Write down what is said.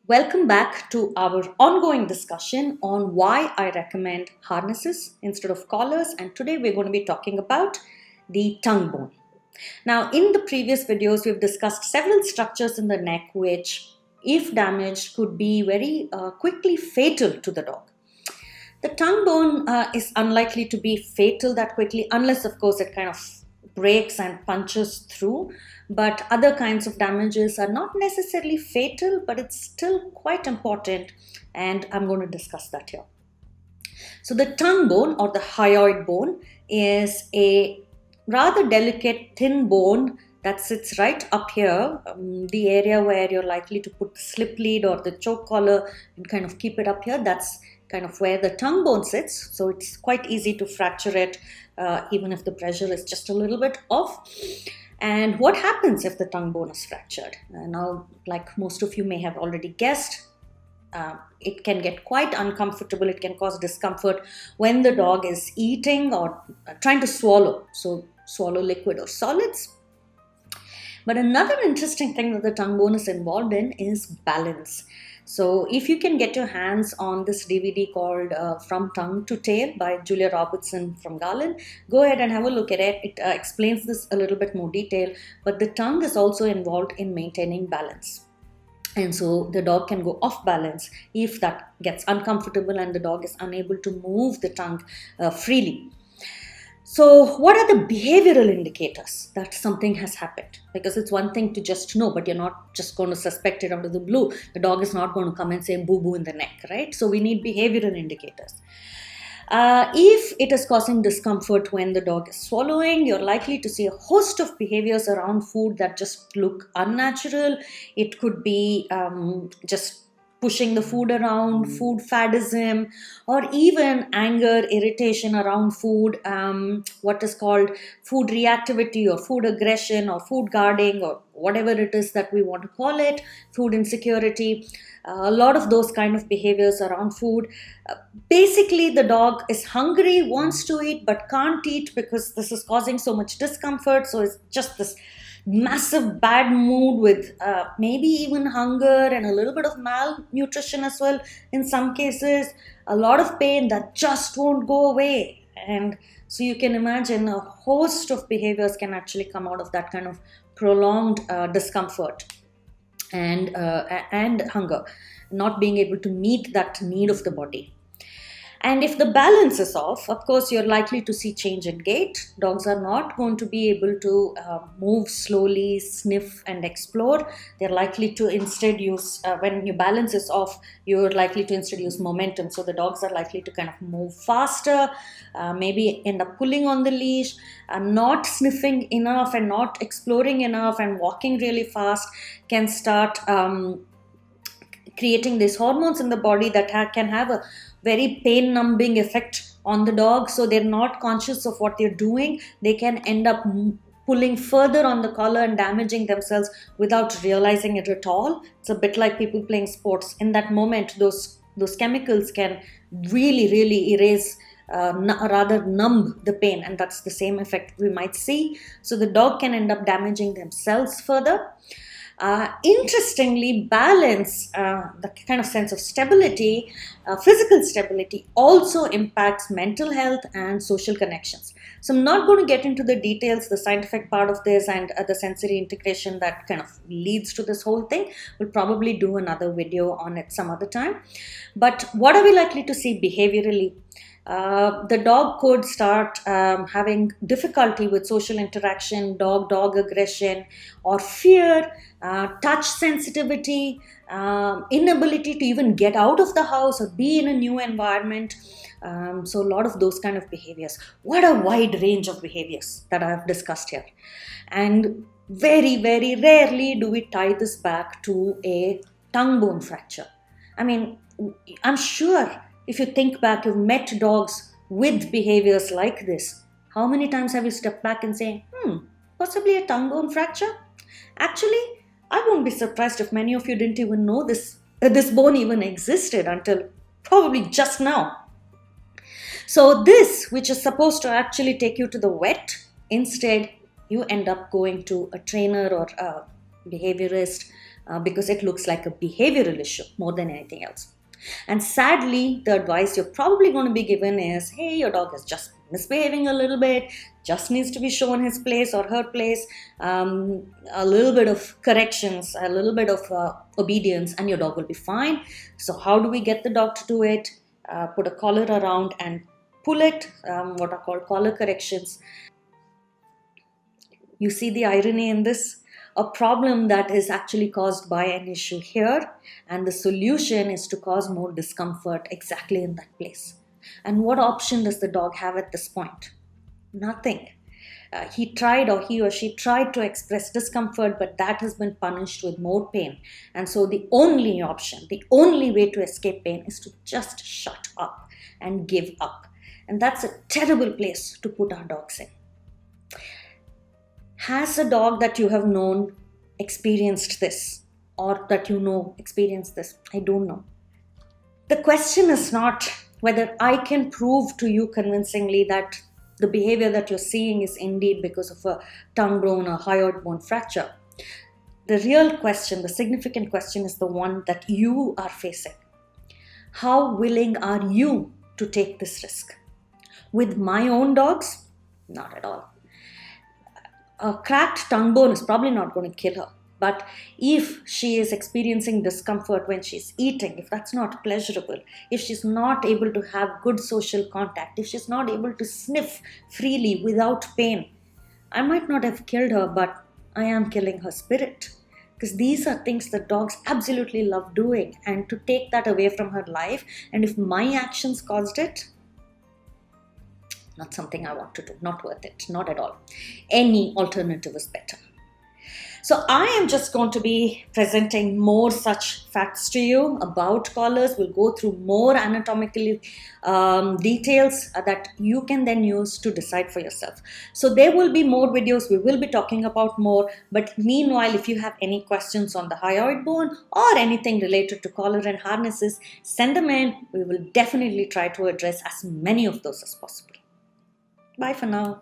Welcome back to our ongoing discussion on why I recommend harnesses instead of collars, and today we're going to be talking about the tongue bone. Now, in the previous videos, we've discussed several structures in the neck which, if damaged, could be very quickly fatal to the dog. The tongue bone is unlikely to be fatal that quickly, unless, of course, it kind of breaks and punches through. But other kinds of damages are not necessarily fatal, but it's still quite important, and I'm going to discuss that here. So, the tongue bone or the hyoid bone is a rather delicate, thin bone that sits right up here, the area where you're likely to put the slip lead or the choke collar and kind of keep it up here. That's kind of where the tongue bone sits. So it's quite easy to fracture it, even if the pressure is just a little bit off. And what happens if the tongue bone is fractured? Now, like most of you may have already guessed, it can get quite uncomfortable. It can cause discomfort when the dog is eating or trying to swallow. So swallow liquid or solids. But another interesting thing that the tongue bone is involved in is balance. So if you can get your hands on this DVD called From Tongue to Tail by Julia Robertson from Garland, go ahead and have a look at it. It explains this a little bit more detail, but the tongue is also involved in maintaining balance. And so the dog can go off balance if that gets uncomfortable and the dog is unable to move the tongue freely. So what are the behavioral indicators that something has happened? Because it's one thing to just know, but you're not just going to suspect it out of the blue. The dog is not going to come and say boo-boo in the neck, right? So we need behavioral indicators. If it is causing discomfort when the dog is swallowing, you're likely to see a host of behaviors around food that just look unnatural. It could be just pushing the food around, food faddism, or even anger, irritation around food, what is called food reactivity or food aggression or food guarding or whatever it is that we want to call it, food insecurity. A lot of those kind of behaviors around food. Basically, the dog is hungry, wants to eat, but can't eat because this is causing so much discomfort. So it's just this massive bad mood with maybe even hunger and a little bit of malnutrition as well in some cases, a lot of pain that just won't go away. And so you can imagine a host of behaviors can actually come out of that kind of prolonged discomfort and hunger, not being able to meet that need of the body. And if the balance is off, of course, you're likely to see change in gait. Dogs are not going to be able to move slowly, sniff, and explore. They're likely to instead use, when your balance is off, you're likely to instead use momentum. So the dogs are likely to kind of move faster, maybe end up pulling on the leash, not sniffing enough and not exploring enough and walking really fast can start creating these hormones in the body that can have a very pain numbing effect on the dog. So they're not conscious of what they're doing. They can end up pulling further on the collar and damaging themselves without realizing it at all. It's a bit like people playing sports. In that moment, those chemicals can really erase, rather numb the pain, and that's the same effect we might see. So the dog can end up damaging themselves further. Interestingly, balance, the kind of sense of stability, physical stability also impacts mental health and social connections. So I'm not going to get into the details, the scientific part of this and the sensory integration that kind of leads to this whole thing. We'll probably do another video on it some other time. But what are we likely to see behaviorally? The dog could start having difficulty with social interaction, dog aggression or fear, touch sensitivity, inability to even get out of the house or be in a new environment. So a lot of those kind of behaviors. What a wide range of behaviors that I have discussed here. And very rarely do we tie this back to a tongue bone fracture. I mean, I'm sure if you think back, you've met dogs with behaviors like this. How many times have you stepped back and say, possibly a tongue bone fracture? Actually, I won't be surprised if many of you didn't even know this bone even existed until probably just now. So this, which is supposed to actually take you to the vet, instead you end up going to a trainer or a behaviorist because it looks like a behavioral issue more than anything else. And sadly, the advice you're probably going to be given is, hey, your dog is just misbehaving a little bit, just needs to be shown his place or her place, a little bit of corrections, a little bit of obedience, and your dog will be fine. So how do we get the dog to do it? Put a collar around and pull it, what are called collar corrections. You see the irony in this? A problem that is actually caused by an issue here, and the solution is to cause more discomfort exactly in that place. And what option does the dog have at this point? Nothing. He or she tried to express discomfort, but that has been punished with more pain. And so the only option, the only way to escape pain is to just shut up and give up. And that's a terrible place to put our dogs in. Has a dog that you have known experienced this, or that you know experienced this? I don't know. The question is not whether I can prove to you convincingly that the behavior that you're seeing is indeed because of a tongue bone or hyoid bone fracture. The real question, the significant question, is the one that you are facing. How willing are you to take this risk? With my own dogs, not at all. A cracked tongue bone is probably not going to kill her. But if she is experiencing discomfort when she's eating, if that's not pleasurable, if she's not able to have good social contact, if she's not able to sniff freely without pain, I might not have killed her, but I am killing her spirit. Because these are things that dogs absolutely love doing. And to take that away from her life, and if my actions caused it, not something I want to do, not worth it, not at all. Any alternative is better. So I am just going to be presenting more such facts to you about collars. We'll go through more anatomical details that you can then use to decide for yourself. So there will be more videos. We will be talking about more. But meanwhile, if you have any questions on the hyoid bone or anything related to collar and harnesses, send them in. We will definitely try to address as many of those as possible. Bye for now.